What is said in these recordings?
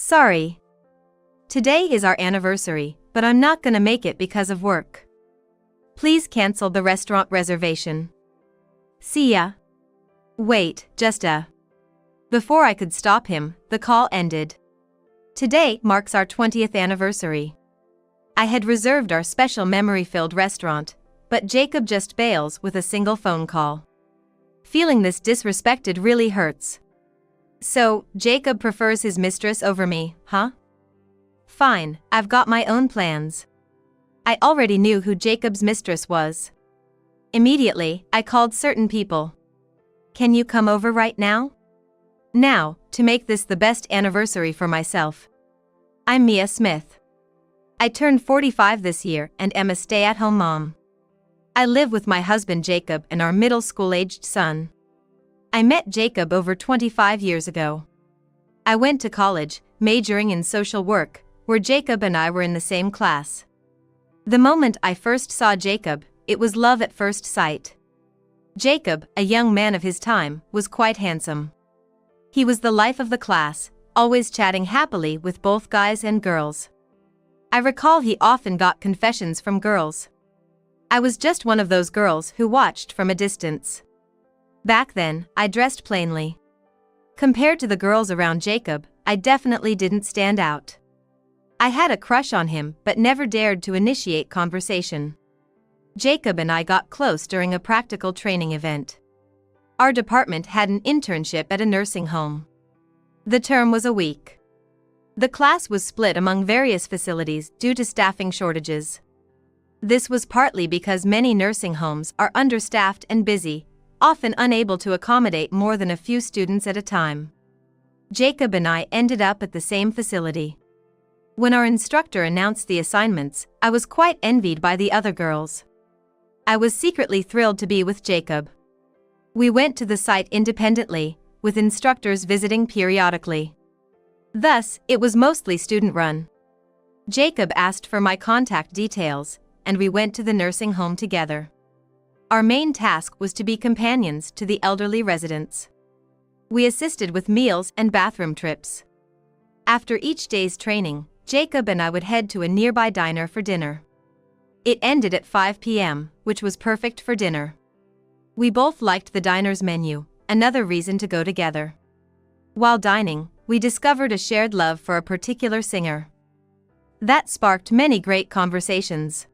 Sorry. Today is our anniversary, but I'm not gonna make it because of work. Please cancel the restaurant reservation. See ya. Wait, Before I could stop him, the call ended. Today marks our 20th anniversary. I had reserved our special memory-filled restaurant, but Jacob just bails with a single phone call. Feeling this disrespected really hurts. So, Jacob prefers his mistress over me, huh? Fine, I've got my own plans. I already knew who Jacob's mistress was. Immediately, I called certain people. Can you come over right now? Now, to make this the best anniversary for myself. I'm Mia Smith. I turned 45 this year and am a stay-at-home mom. I live with my husband Jacob and our middle school-aged son. I met Jacob over 25 years ago. I went to college, majoring in social work, where Jacob and I were in the same class. The moment I first saw Jacob, it was love at first sight. Jacob, a young man of his time, was quite handsome. He was the life of the class, always chatting happily with both guys and girls. I recall he often got confessions from girls. I was just one of those girls who watched from a distance. Back then, I dressed plainly. Compared to the girls around Jacob, I definitely didn't stand out. I had a crush on him but never dared to initiate conversation. Jacob and I got close during a practical training event. Our department had an internship at a nursing home. The term was a week. The class was split among various facilities due to staffing shortages. This was partly because many nursing homes are understaffed and busy, often unable to accommodate more than a few students at a time. Jacob and I ended up at the same facility. When our instructor announced the assignments, I was quite envied by the other girls. I was secretly thrilled to be with Jacob. We went to the site independently, with instructors visiting periodically. Thus, it was mostly student-run. Jacob asked for my contact details, and we went to the nursing home together. Our main task was to be companions to the elderly residents. We assisted with meals and bathroom trips. After each day's training, Jacob and I would head to a nearby diner for dinner. It ended at 5 p.m., which was perfect for dinner. We both liked the diner's menu, another reason to go together. While dining, we discovered a shared love for a particular singer. That sparked many great conversations.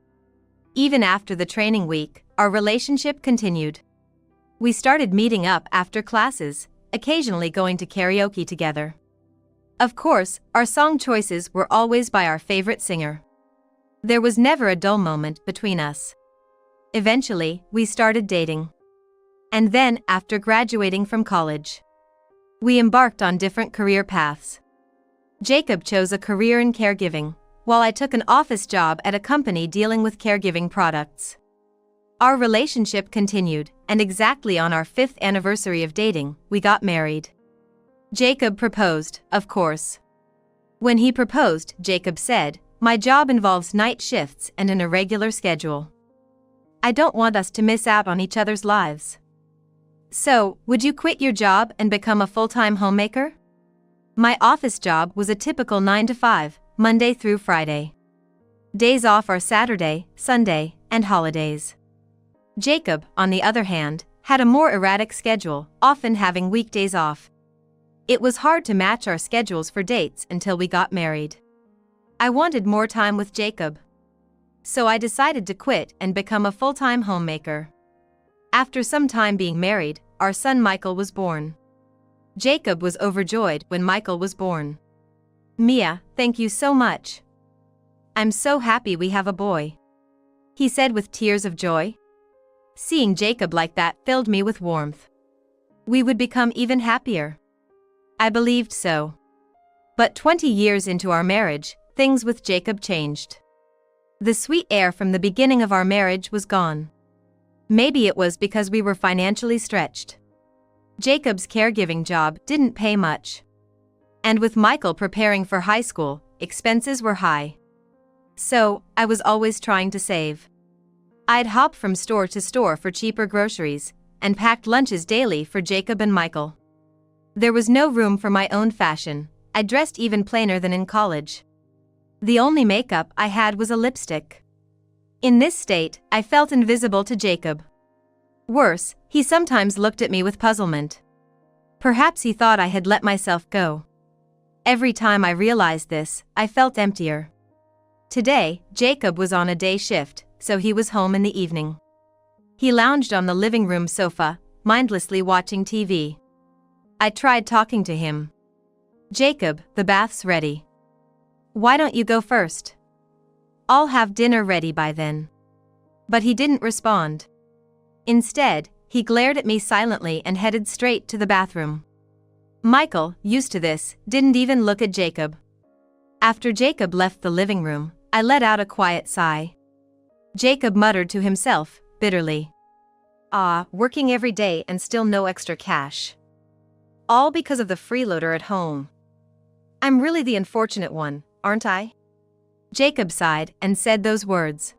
Even after the training week, our relationship continued. We started meeting up after classes, occasionally going to karaoke together. Of course, our song choices were always by our favorite singer. There was never a dull moment between us. Eventually, we started dating. And then, after graduating from college, we embarked on different career paths. Jacob chose a career in caregiving, while I took an office job at a company dealing with caregiving products. Our relationship continued, and exactly on our 5th anniversary of dating, we got married. Jacob proposed, of course. When he proposed, Jacob said, "My job involves night shifts and an irregular schedule. I don't want us to miss out on each other's lives. So, would you quit your job and become a full-time homemaker?" My office job was a typical 9 to 5, Monday through Friday. Days off are Saturday, Sunday, and holidays. Jacob, on the other hand, had a more erratic schedule, often having weekdays off. It was hard to match our schedules for dates until we got married. I wanted more time with Jacob. So I decided to quit and become a full-time homemaker. After some time being married, our son Michael was born. Jacob was overjoyed when Michael was born. "Mia, thank you so much. I'm so happy we have a boy," he said with tears of joy. Seeing Jacob like that filled me with warmth. We would become even happier. I believed so. But 20 years into our marriage, things with Jacob changed. The sweet air from the beginning of our marriage was gone. Maybe it was because we were financially stretched. Jacob's caregiving job didn't pay much. And with Michael preparing for high school, expenses were high. So, I was always trying to save. I'd hop from store to store for cheaper groceries, and packed lunches daily for Jacob and Michael. There was no room for my own fashion, I dressed even plainer than in college. The only makeup I had was a lipstick. In this state, I felt invisible to Jacob. Worse, he sometimes looked at me with puzzlement. Perhaps he thought I had let myself go. Every time I realized this, I felt emptier. Today, Jacob was on a day shift, so he was home in the evening. He lounged on the living room sofa, mindlessly watching TV. I tried talking to him. "Jacob, the bath's ready. Why don't you go first? I'll have dinner ready by then." But he didn't respond. Instead, he glared at me silently and headed straight to the bathroom. Michael, used to this, didn't even look at Jacob. After Jacob left the living room, I let out a quiet sigh. Jacob muttered to himself, bitterly. Working every day and still no extra cash. All because of the freeloader at home. I'm really the unfortunate one, aren't I? Jacob sighed and said those words.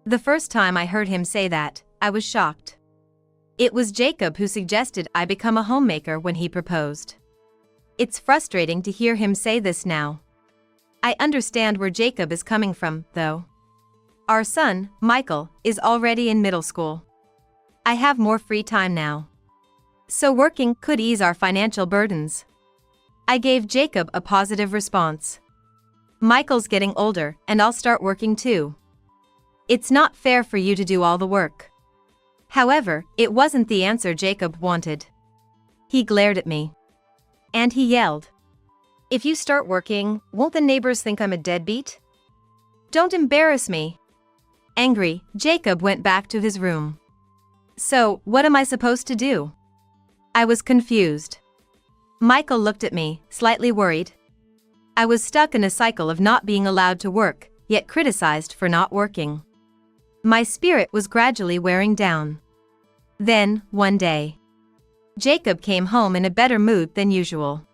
The first time I heard him say that, I was shocked. It was Jacob who suggested I become a homemaker when he proposed. It's frustrating to hear him say this now. I understand where Jacob is coming from, though. Our son, Michael, is already in middle school. I have more free time now. So working could ease our financial burdens. I gave Jacob a positive response. Michael's getting older, and I'll start working too. It's not fair for you to do all the work. However, it wasn't the answer Jacob wanted. He glared at me. And he yelled. If you start working, won't the neighbors think I'm a deadbeat? Don't embarrass me. Angry, Jacob went back to his room. So, what am I supposed to do? I was confused. Michael looked at me, slightly worried. I was stuck in a cycle of not being allowed to work, yet criticized for not working. My spirit was gradually wearing down. Then, one day, Jacob came home in a better mood than usual.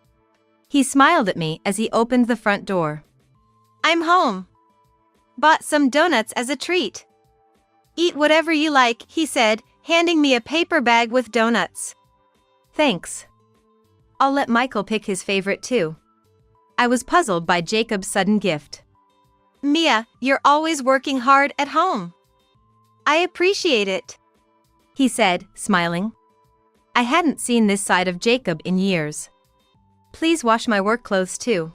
He smiled at me as he opened the front door. I'm home. Bought some donuts as a treat. Eat whatever you like, he said, handing me a paper bag with donuts. Thanks. I'll let Michael pick his favorite too. I was puzzled by Jacob's sudden gift. Mia, you're always working hard at home. I appreciate it, he said, smiling. I hadn't seen this side of Jacob in years. Please wash my work clothes too,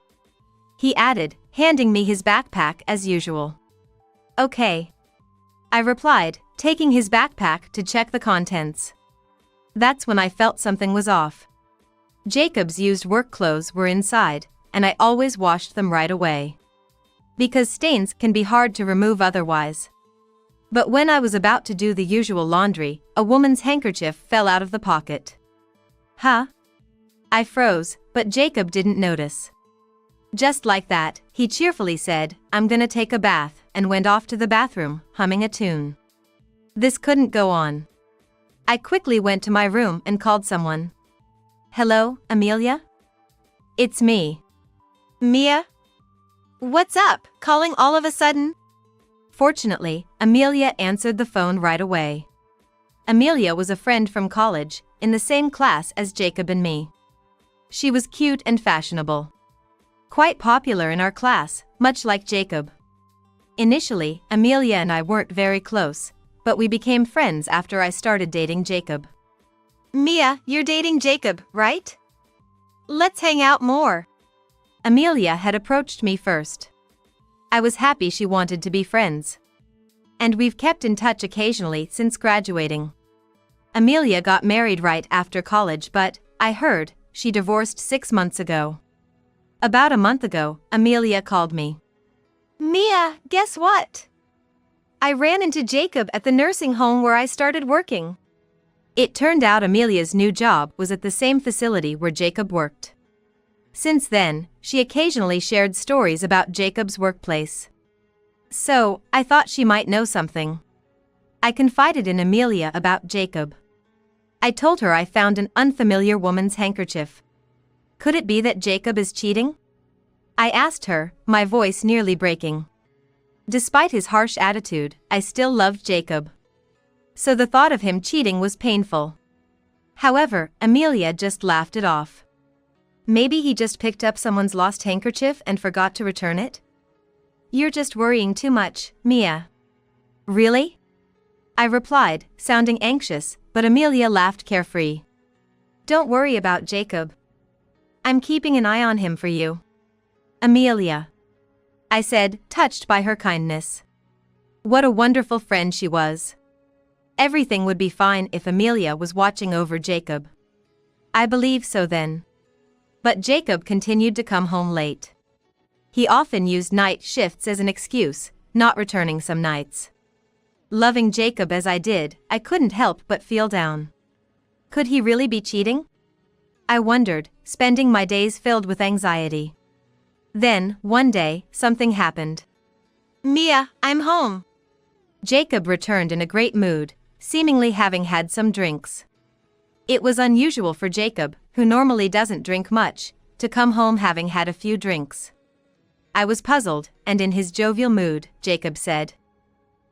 he added, handing me his backpack as usual. Okay, I replied, taking his backpack to check the contents. That's when I felt something was off. Jacob's used work clothes were inside, and I always washed them right away. Because stains can be hard to remove otherwise. But when I was about to do the usual laundry, a woman's handkerchief fell out of the pocket. Huh? I froze, but Jacob didn't notice. Just like that, he cheerfully said, I'm gonna take a bath, and went off to the bathroom, humming a tune. This couldn't go on. I quickly went to my room and called someone. Hello, Amelia? It's me. Mia? What's up, calling all of a sudden? Fortunately, Amelia answered the phone right away. Amelia was a friend from college, in the same class as Jacob and me. She was cute and fashionable. Quite popular in our class, much like Jacob. Initially, Amelia and I weren't very close, but we became friends after I started dating Jacob. Mia, you're dating Jacob, right? Let's hang out more. Amelia had approached me first. I was happy she wanted to be friends. And we've kept in touch occasionally since graduating. Amelia got married right after college, but, I heard, she divorced 6 months ago. About a month ago, Amelia called me. Mia, guess what? I ran into Jacob at the nursing home where I started working. It turned out Amelia's new job was at the same facility where Jacob worked. Since then, she occasionally shared stories about Jacob's workplace. So, I thought she might know something. I confided in Amelia about Jacob. I told her I found an unfamiliar woman's handkerchief. Could it be that Jacob is cheating? I asked her, my voice nearly breaking. Despite his harsh attitude, I still loved Jacob. So the thought of him cheating was painful. However, Amelia just laughed it off. Maybe he just picked up someone's lost handkerchief and forgot to return it? You're just worrying too much, Mia. Really? I replied, sounding anxious, but Amelia laughed carefree. Don't worry about Jacob. I'm keeping an eye on him for you. Amelia, I said, touched by her kindness. What a wonderful friend she was. Everything would be fine if Amelia was watching over Jacob. I believe so then. But Jacob continued to come home late. He often used night shifts as an excuse, not returning some nights. Loving Jacob as I did, I couldn't help but feel down. Could he really be cheating? I wondered, spending my days filled with anxiety. Then, one day, something happened. Mia, I'm home. Jacob returned in a great mood, seemingly having had some drinks. It was unusual for Jacob, who normally doesn't drink much, to come home having had a few drinks. I was puzzled, and in his jovial mood, Jacob said,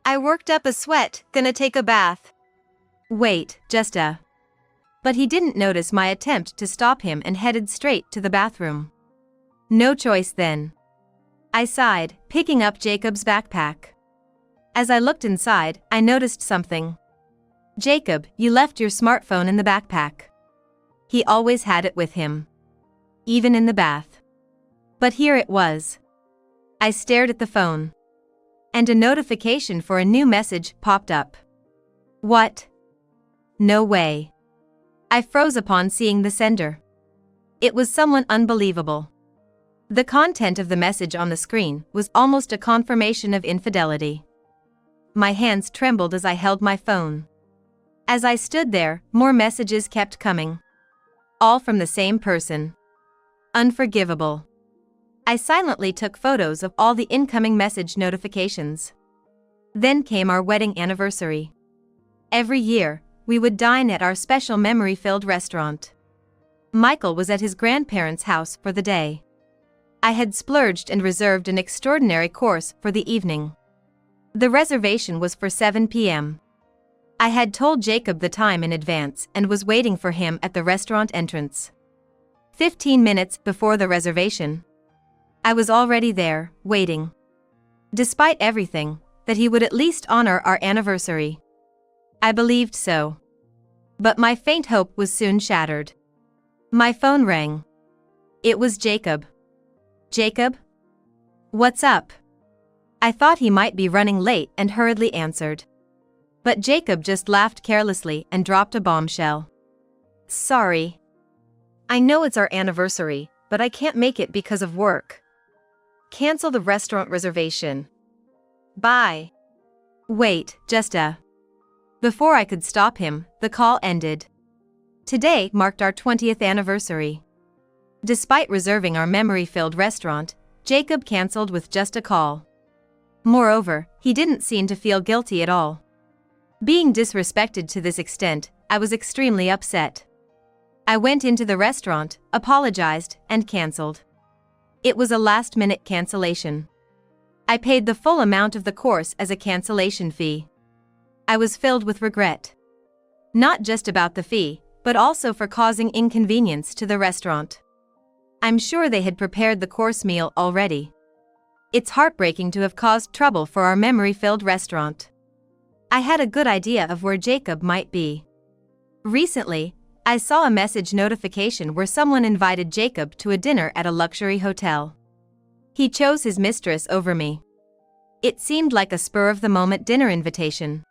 I worked up a sweat, gonna take a bath. Wait, just a. But he didn't notice my attempt to stop him and headed straight to the bathroom. No choice then. I sighed, picking up Jacob's backpack. As I looked inside, I noticed something. Jacob, you left your smartphone in the backpack. He always had it with him. Even in the bath. But here it was. I stared at the phone. And a notification for a new message popped up. What? No way. I froze upon seeing the sender. It was someone unbelievable. The content of the message on the screen was almost a confirmation of infidelity. My hands trembled as I held my phone. As I stood there, more messages kept coming. All from the same person. Unforgivable. I silently took photos of all the incoming message notifications. Then came our wedding anniversary. Every year, we would dine at our special memory-filled restaurant. Michael was at his grandparents' house for the day. I had splurged and reserved an extraordinary course for the evening. The reservation was for 7 p.m. I had told Jacob the time in advance and was waiting for him at the restaurant entrance. 15 minutes before the reservation, I was already there, waiting. Despite everything, that he would at least honor our anniversary. I believed so. But my faint hope was soon shattered. My phone rang. It was Jacob. Jacob? What's up? I thought he might be running late and hurriedly answered. But Jacob just laughed carelessly and dropped a bombshell. Sorry. I know it's our anniversary, but I can't make it because of work. Cancel the restaurant reservation. Bye. Wait, just a. Before I could stop him, the call ended. Today marked our 20th anniversary. Despite reserving our memory-filled restaurant, Jacob canceled with just a call. Moreover, he didn't seem to feel guilty at all. Being disrespected to this extent, I was extremely upset. I went into the restaurant, apologized, and canceled. It was a last-minute cancellation. I paid the full amount of the course as a cancellation fee. I was filled with regret. Not just about the fee, but also for causing inconvenience to the restaurant. I'm sure they had prepared the course meal already. It's heartbreaking to have caused trouble for our memory-filled restaurant. I had a good idea of where Jacob might be. Recently, I saw a message notification where someone invited Jacob to a dinner at a luxury hotel. He chose his mistress over me. It seemed like a spur-of-the-moment dinner invitation.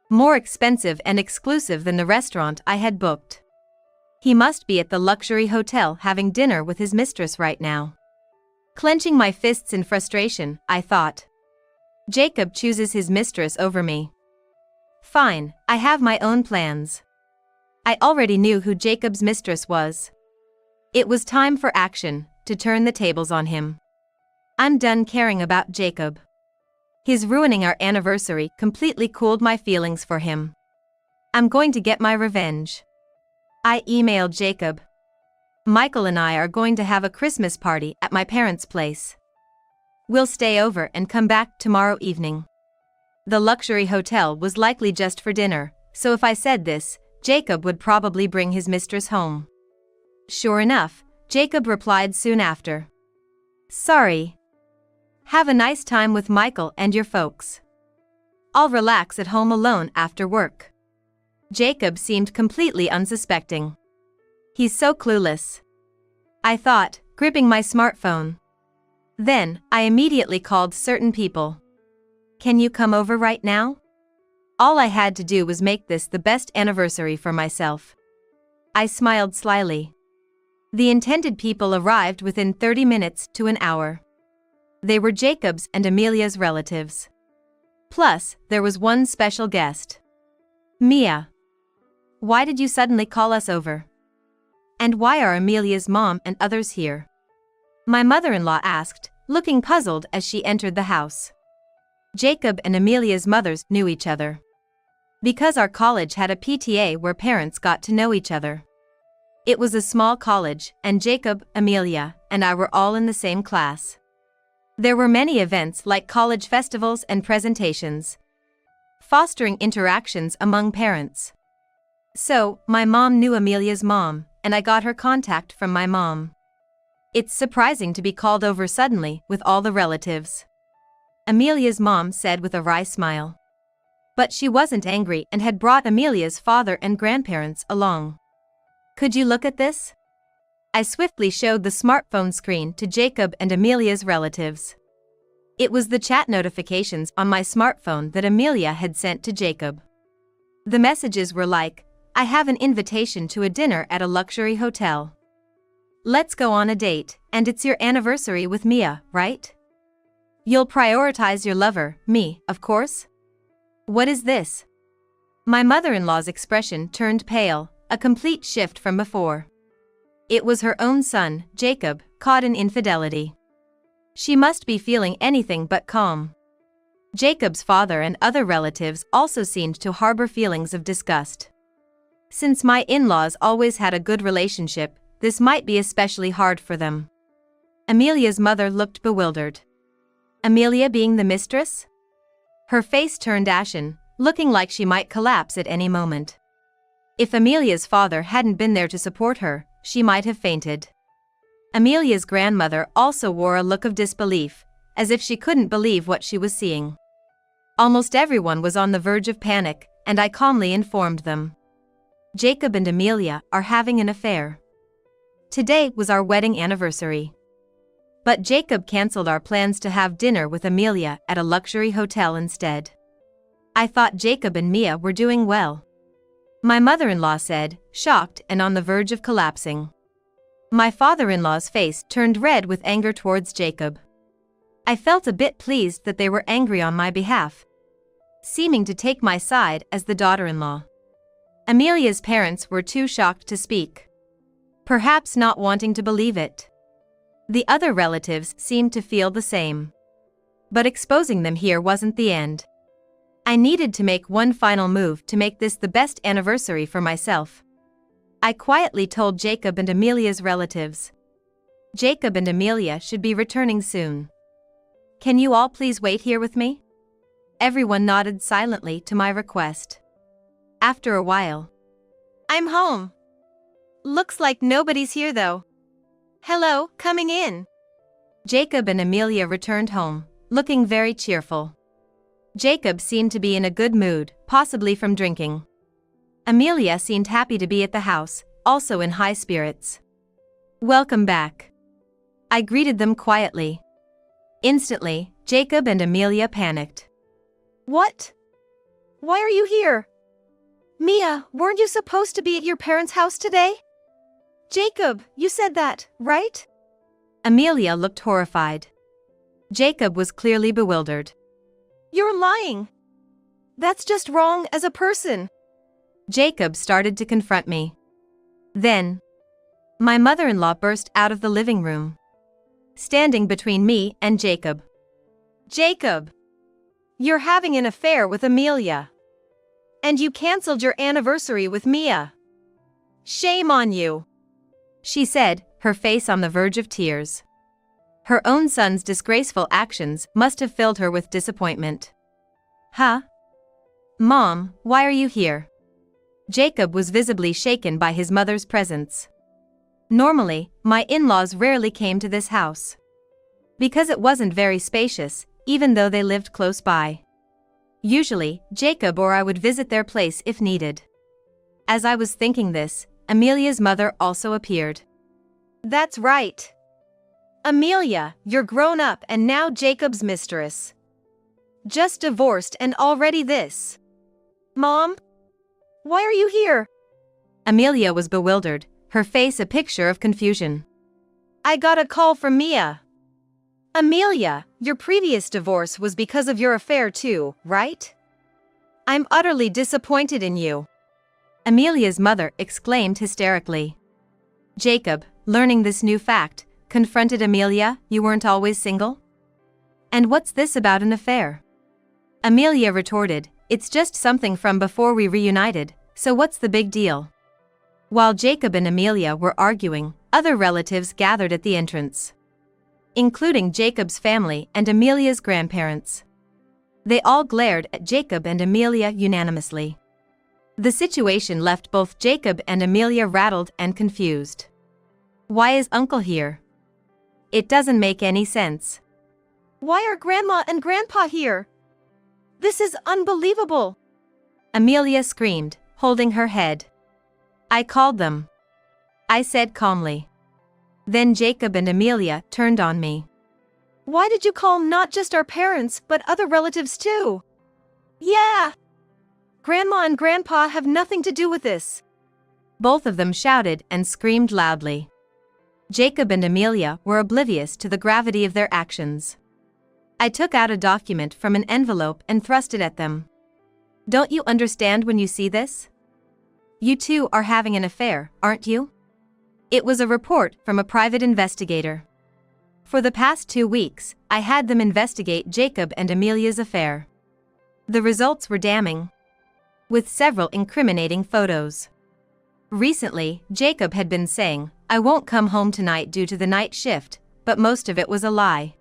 More expensive and exclusive than the restaurant I had booked. He must be at the luxury hotel having dinner with his mistress right now. Clenching my fists in frustration, I thought. Jacob chooses his mistress over me. Fine, I have my own plans. I already knew who Jacob's mistress was. It was time for action, to turn the tables on him. I'm done caring about Jacob. His ruining our anniversary completely cooled my feelings for him. I'm going to get my revenge. I emailed Jacob. Michael and I are going to have a Christmas party at my parents' place. We'll stay over and come back tomorrow evening. The luxury hotel was likely just for dinner, so if I said this, Jacob would probably bring his mistress home. Sure enough, Jacob replied soon after. Sorry. Have a nice time with Michael and your folks. I'll relax at home alone after work. Jacob seemed completely unsuspecting. He's so clueless, I thought, gripping my smartphone. Then, I immediately called certain people. Can you come over right now? All I had to do was make this the best anniversary for myself. I smiled slyly. The intended people arrived within 30 minutes to an hour. They were Jacob's and Amelia's relatives. Plus, there was one special guest. Mia. Why did you suddenly call us over? And why are Amelia's mom and others here? My mother-in-law asked, looking puzzled as she entered the house. Jacob and Amelia's mothers knew each other. Because our college had a PTA where parents got to know each other. It was a small college, and Jacob, Amelia, and I were all in the same class. There were many events like college festivals and presentations, fostering interactions among parents. So, my mom knew Amelia's mom, and I got her contact from my mom. It's surprising to be called over suddenly with all the relatives. Amelia's mom said with a wry smile. But she wasn't angry and had brought Amelia's father and grandparents along. Could you look at this? I swiftly showed the smartphone screen to Jacob and Amelia's relatives. It was the chat notifications on my smartphone that Amelia had sent to Jacob. The messages were like, I have an invitation to a dinner at a luxury hotel. Let's go on a date, and it's your anniversary with Mia, right? You'll prioritize your lover, me, of course? What is this? My mother-in-law's expression turned pale, a complete shift from before. It was her own son, Jacob, caught in infidelity. She must be feeling anything but calm. Jacob's father and other relatives also seemed to harbor feelings of disgust. Since my in-laws always had a good relationship, this might be especially hard for them. Amelia's mother looked bewildered. Amelia being the mistress? Her face turned ashen, looking like she might collapse at any moment. If Amelia's father hadn't been there to support her, she might have fainted. Amelia's grandmother also wore a look of disbelief, as if she couldn't believe what she was seeing. Almost everyone was on the verge of panic, and I calmly informed them. Jacob and Amelia are having an affair. Today was our wedding anniversary. But Jacob canceled our plans to have dinner with Amelia at a luxury hotel instead. I thought Jacob and Mia were doing well. My mother-in-law said, shocked and on the verge of collapsing. My father-in-law's face turned red with anger towards Jacob. I felt a bit pleased that they were angry on my behalf, seeming to take my side as the daughter-in-law. Amelia's parents were too shocked to speak, perhaps not wanting to believe it. The other relatives seemed to feel the same. But exposing them here wasn't the end. I needed to make one final move to make this the best anniversary for myself. I quietly told Jacob and Amelia's relatives. Jacob and Amelia should be returning soon. Can you all please wait here with me? Everyone nodded silently to my request. After a while, I'm home. Looks like nobody's here though. Hello, coming in. Jacob and Amelia returned home, looking very cheerful. Jacob seemed to be in a good mood, possibly from drinking. Amelia seemed happy to be at the house, also in high spirits. Welcome back. I greeted them quietly. Instantly, Jacob and Amelia panicked. What? Why are you here? Mia, weren't you supposed to be at your parents' house today? Jacob, you said that, right? Amelia looked horrified. Jacob was clearly bewildered. You're lying. That's just wrong as a person. Jacob started to confront me. Then, my mother-in-law burst out of the living room, standing between me and Jacob. Jacob, you're having an affair with Amelia. And you canceled your anniversary with Mia. Shame on you, she said, her face on the verge of tears. Her own son's disgraceful actions must have filled her with disappointment. Huh? Mom, why are you here? Jacob was visibly shaken by his mother's presence. Normally, my in-laws rarely came to this house. Because it wasn't very spacious, even though they lived close by. Usually, Jacob or I would visit their place if needed. As I was thinking this, Amelia's mother also appeared. That's right. Amelia, you're grown up and now Jacob's mistress. Just divorced and already this. Mom? Why are you here? Amelia was bewildered, her face a picture of confusion. I got a call from Mia. Amelia, your previous divorce was because of your affair too, right? I'm utterly disappointed in you. Amelia's mother exclaimed hysterically. Jacob, learning this new fact, confronted Amelia, you weren't always single? And what's this about an affair? Amelia retorted, it's just something from before we reunited, so what's the big deal? While Jacob and Amelia were arguing, other relatives gathered at the entrance, including Jacob's family and Amelia's grandparents. They all glared at Jacob and Amelia unanimously. The situation left both Jacob and Amelia rattled and confused. Why is Uncle here? It doesn't make any sense. Why are Grandma and Grandpa here? This is unbelievable! Amelia screamed, holding her head. I called them, I said calmly. Then Jacob and Amelia turned on me. Why did you call not just our parents but other relatives too? Yeah! Grandma and Grandpa have nothing to do with this. Both of them shouted and screamed loudly. Jacob and Amelia were oblivious to the gravity of their actions. I took out a document from an envelope and thrust it at them. Don't you understand when you see this? You two are having an affair, aren't you? It was a report from a private investigator. For the past 2 weeks, I had them investigate Jacob and Amelia's affair. The results were damning, with several incriminating photos. Recently, Jacob had been saying, I won't come home tonight due to the night shift, but most of it was a lie.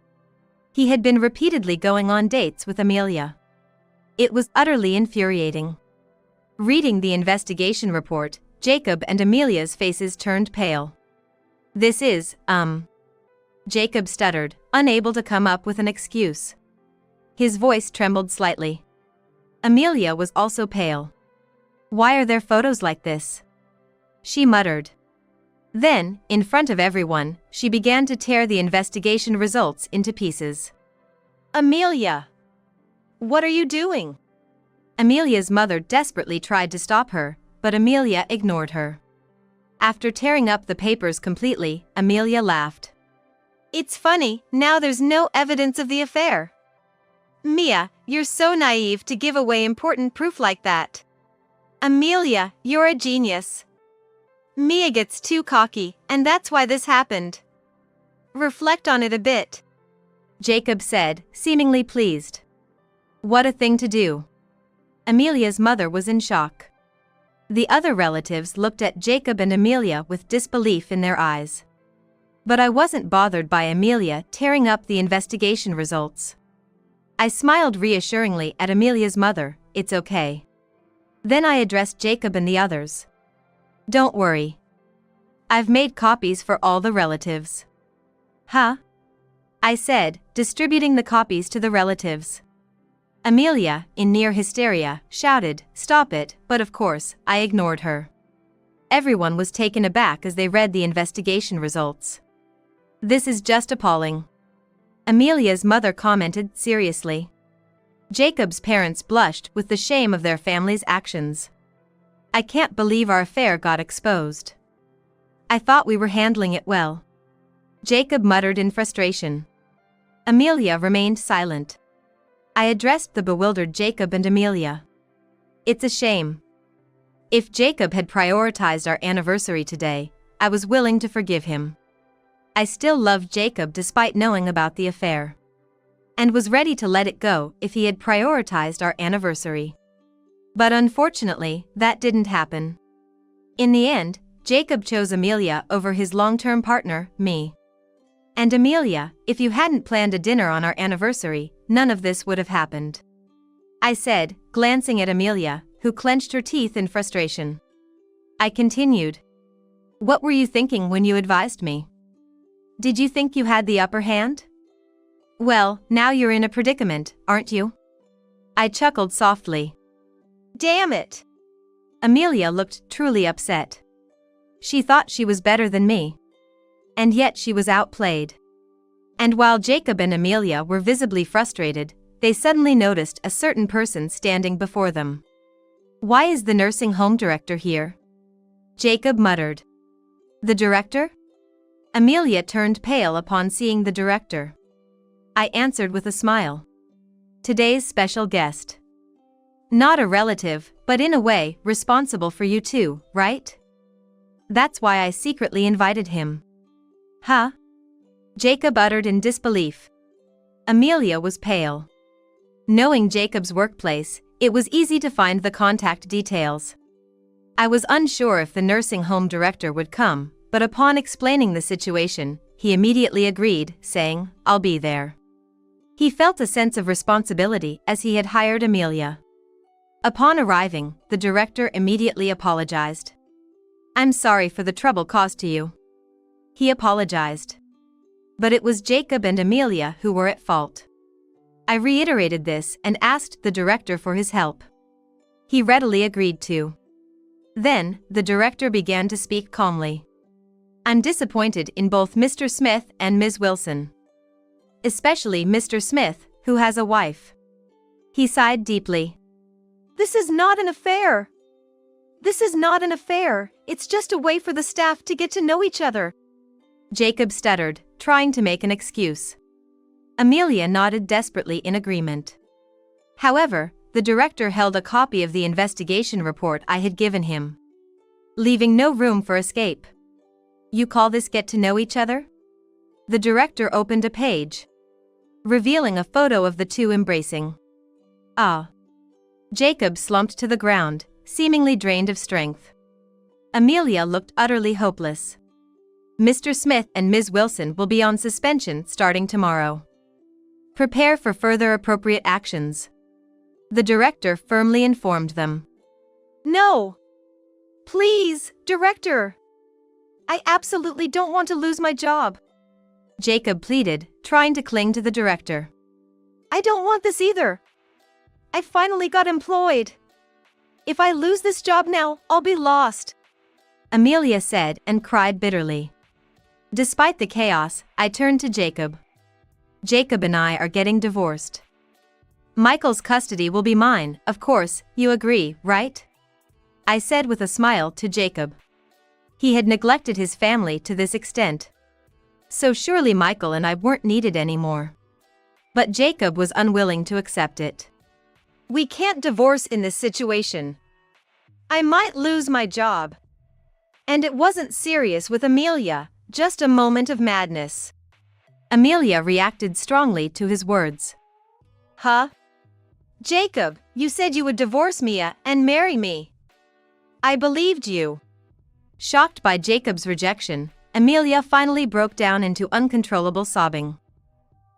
He had been repeatedly going on dates with Amelia. It was utterly infuriating. Reading the investigation report, Jacob and Amelia's faces turned pale. This is, Jacob stuttered, unable to come up with an excuse. His voice trembled slightly. Amelia was also pale. Why are there photos like this? She muttered. Then, in front of everyone, she began to tear the investigation results into pieces. Amelia! What are you doing? Amelia's mother desperately tried to stop her, but Amelia ignored her. After tearing up the papers completely, Amelia laughed. It's funny, now there's no evidence of the affair. Mia, you're so naive to give away important proof like that. Amelia, you're a genius. Mia gets too cocky, and that's why this happened. Reflect on it a bit, Jacob said, seemingly pleased. What a thing to do. Amelia's mother was in shock. The other relatives looked at Jacob and Amelia with disbelief in their eyes. But I wasn't bothered by Amelia tearing up the investigation results. I smiled reassuringly at Amelia's mother, it's okay. Then I addressed Jacob and the others. Don't worry. I've made copies for all the relatives. Huh? I said, distributing the copies to the relatives. Amelia, in near hysteria, shouted, stop it, but of course, I ignored her. Everyone was taken aback as they read the investigation results. This is just appalling. Amelia's mother commented seriously. Jacob's parents blushed with the shame of their family's actions. I can't believe our affair got exposed. I thought we were handling it well. Jacob muttered in frustration. Amelia remained silent. I addressed the bewildered Jacob and Amelia. It's a shame. If Jacob had prioritized our anniversary today, I was willing to forgive him. I still loved Jacob despite knowing about the affair, and was ready to let it go if he had prioritized our anniversary. But unfortunately, that didn't happen. In the end, Jacob chose Amelia over his long-term partner, me. And Amelia, if you hadn't planned a dinner on our anniversary, none of this would have happened, I said, glancing at Amelia, who clenched her teeth in frustration. I continued. What were you thinking when you advised me? Did you think you had the upper hand? Well, now you're in a predicament, aren't you? I chuckled softly. Damn it! Amelia looked truly upset. She thought she was better than me. And yet she was outplayed. And while Jacob and Amelia were visibly frustrated, they suddenly noticed a certain person standing before them. Why is the nursing home director here? Jacob muttered. The director? Amelia turned pale upon seeing the director. I answered with a smile. Today's special guest. Not a relative, but in a way, responsible for you too, right? That's why I secretly invited him. Huh? Jacob uttered in disbelief. Amelia was pale. Knowing Jacob's workplace, it was easy to find the contact details. I was unsure if the nursing home director would come, but upon explaining the situation, he immediately agreed, saying, I'll be there. He felt a sense of responsibility as he had hired Amelia. Upon arriving, the director immediately apologized. I'm sorry for the trouble caused to you. He apologized. But it was Jacob and Amelia who were at fault. I reiterated this and asked the director for his help. He readily agreed to. Then, the director began to speak calmly. I'm disappointed in both Mr. Smith and Ms. Wilson. Especially Mr. Smith, who has a wife. He sighed deeply. This is not an affair. This is not an affair, it's just a way for the staff to get to know each other. Jacob stuttered, trying to make an excuse. Amelia nodded desperately in agreement. However, the director held a copy of the investigation report I had given him, leaving no room for escape. You call this get to know each other? The director opened a page, revealing a photo of the two embracing. Ah. Jacob slumped to the ground, seemingly drained of strength. Amelia looked utterly hopeless. Mr. Smith and Ms. Wilson will be on suspension starting tomorrow. Prepare for further appropriate actions. The director firmly informed them. No! Please, director! I absolutely don't want to lose my job. Jacob pleaded, trying to cling to the director. I don't want this either. I finally got employed. If I lose this job now, I'll be lost. Amelia said and cried bitterly. Despite the chaos, I turned to Jacob. Jacob and I are getting divorced. Michael's custody will be mine, of course, you agree, right? I said with a smile to Jacob. He had neglected his family to this extent. So surely Michael and I weren't needed anymore. But Jacob was unwilling to accept it. We can't divorce in this situation. I might lose my job. And it wasn't serious with Amelia, just a moment of madness. Amelia reacted strongly to his words. Huh? Jacob, you said you would divorce Mia and marry me. I believed you. Shocked by Jacob's rejection, Amelia finally broke down into uncontrollable sobbing.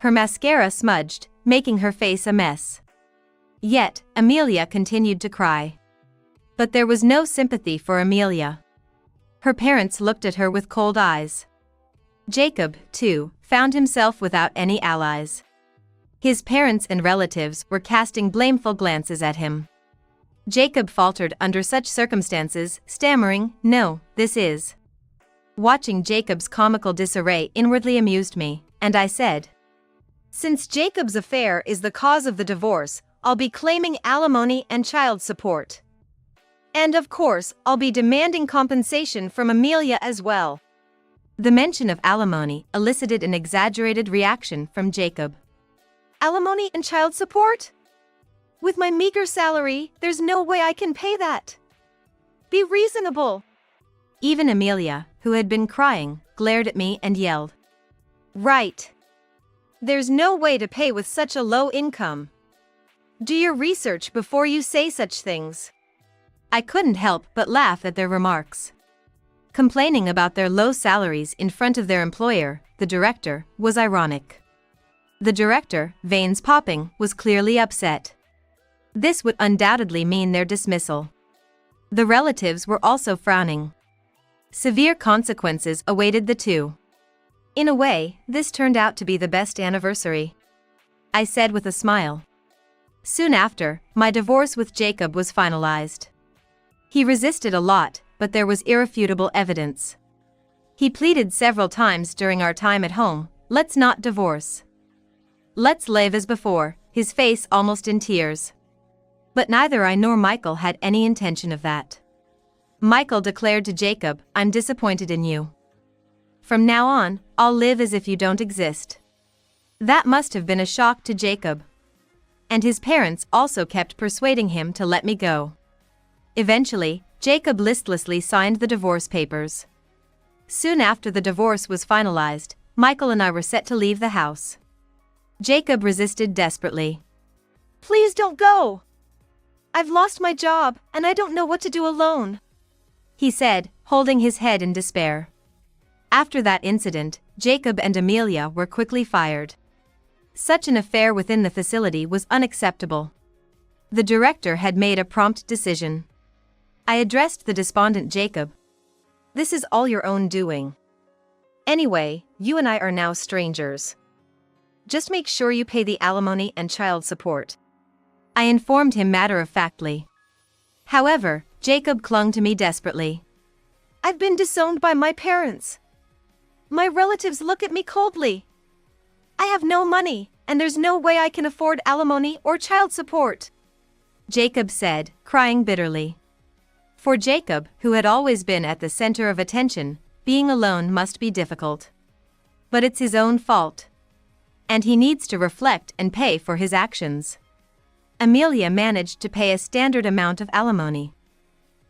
Her mascara smudged, making her face a mess. Yet, Amelia continued to cry. But there was no sympathy for Amelia. Her parents looked at her with cold eyes. Jacob, too, found himself without any allies. His parents and relatives were casting blameful glances at him. Jacob faltered under such circumstances, stammering, No, this is. Watching Jacob's comical disarray inwardly amused me, and I said, Since Jacob's affair is the cause of the divorce, I'll be claiming alimony and child support. And of course, I'll be demanding compensation from Amelia as well. The mention of alimony elicited an exaggerated reaction from Jacob. Alimony and child support? With my meager salary, there's no way I can pay that. Be reasonable. Even Amelia, who had been crying, glared at me and yelled. Right. There's no way to pay with such a low income. Do your research before you say such things. I couldn't help but laugh at their remarks. Complaining about their low salaries in front of their employer, the director, was ironic. The director, veins popping, was clearly upset. This would undoubtedly mean their dismissal. The relatives were also frowning. Severe consequences awaited the two. In a way, this turned out to be the best anniversary, I said with a smile. Soon after, my divorce with Jacob was finalized. He resisted a lot, but there was irrefutable evidence. He pleaded several times during our time at home, let's not divorce. Let's live as before, his face almost in tears. But neither I nor Michael had any intention of that. Michael declared to Jacob, I'm disappointed in you. From now on, I'll live as if you don't exist. That must have been a shock to Jacob. And his parents also kept persuading him to let me go. Eventually, Jacob listlessly signed the divorce papers. Soon after the divorce was finalized, Michael and I were set to leave the house. Jacob resisted desperately. Please don't go. I've lost my job, and I don't know what to do alone, he said, holding his head in despair. After that incident, Jacob and Amelia were quickly fired. Such an affair within the facility was unacceptable. The director had made a prompt decision. I addressed the despondent Jacob. This is all your own doing. Anyway, you and I are now strangers. Just make sure you pay the alimony and child support, I informed him matter-of-factly. However, Jacob clung to me desperately. I've been disowned by my parents. My relatives look at me coldly. I have no money, and there's no way I can afford alimony or child support, Jacob said, crying bitterly. For Jacob, who had always been at the center of attention, being alone must be difficult. But it's his own fault. And he needs to reflect and pay for his actions. Amelia managed to pay a standard amount of alimony,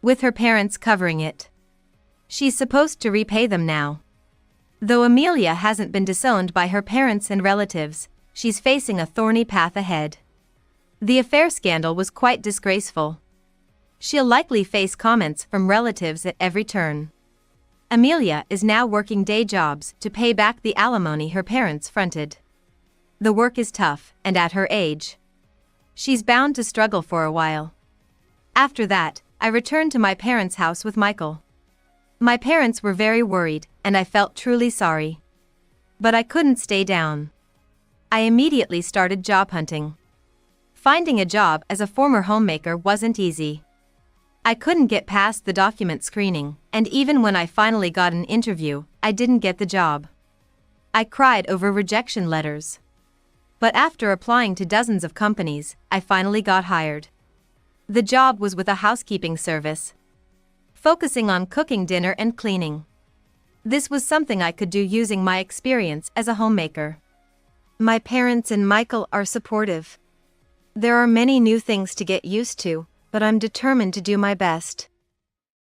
with her parents covering it. She's supposed to repay them now. Though Amelia hasn't been disowned by her parents and relatives, she's facing a thorny path ahead. The affair scandal was quite disgraceful. She'll likely face comments from relatives at every turn. Amelia is now working day jobs to pay back the alimony her parents fronted. The work is tough, and at her age, she's bound to struggle for a while. After that, I returned to my parents' house with Michael. My parents were very worried, and I felt truly sorry. But I couldn't stay down. I immediately started job hunting. Finding a job as a former homemaker wasn't easy. I couldn't get past the document screening, and even when I finally got an interview, I didn't get the job. I cried over rejection letters. But after applying to dozens of companies, I finally got hired. The job was with a housekeeping service, focusing on cooking dinner and cleaning. This was something I could do using my experience as a homemaker. My parents and Michael are supportive. There are many new things to get used to, but I'm determined to do my best.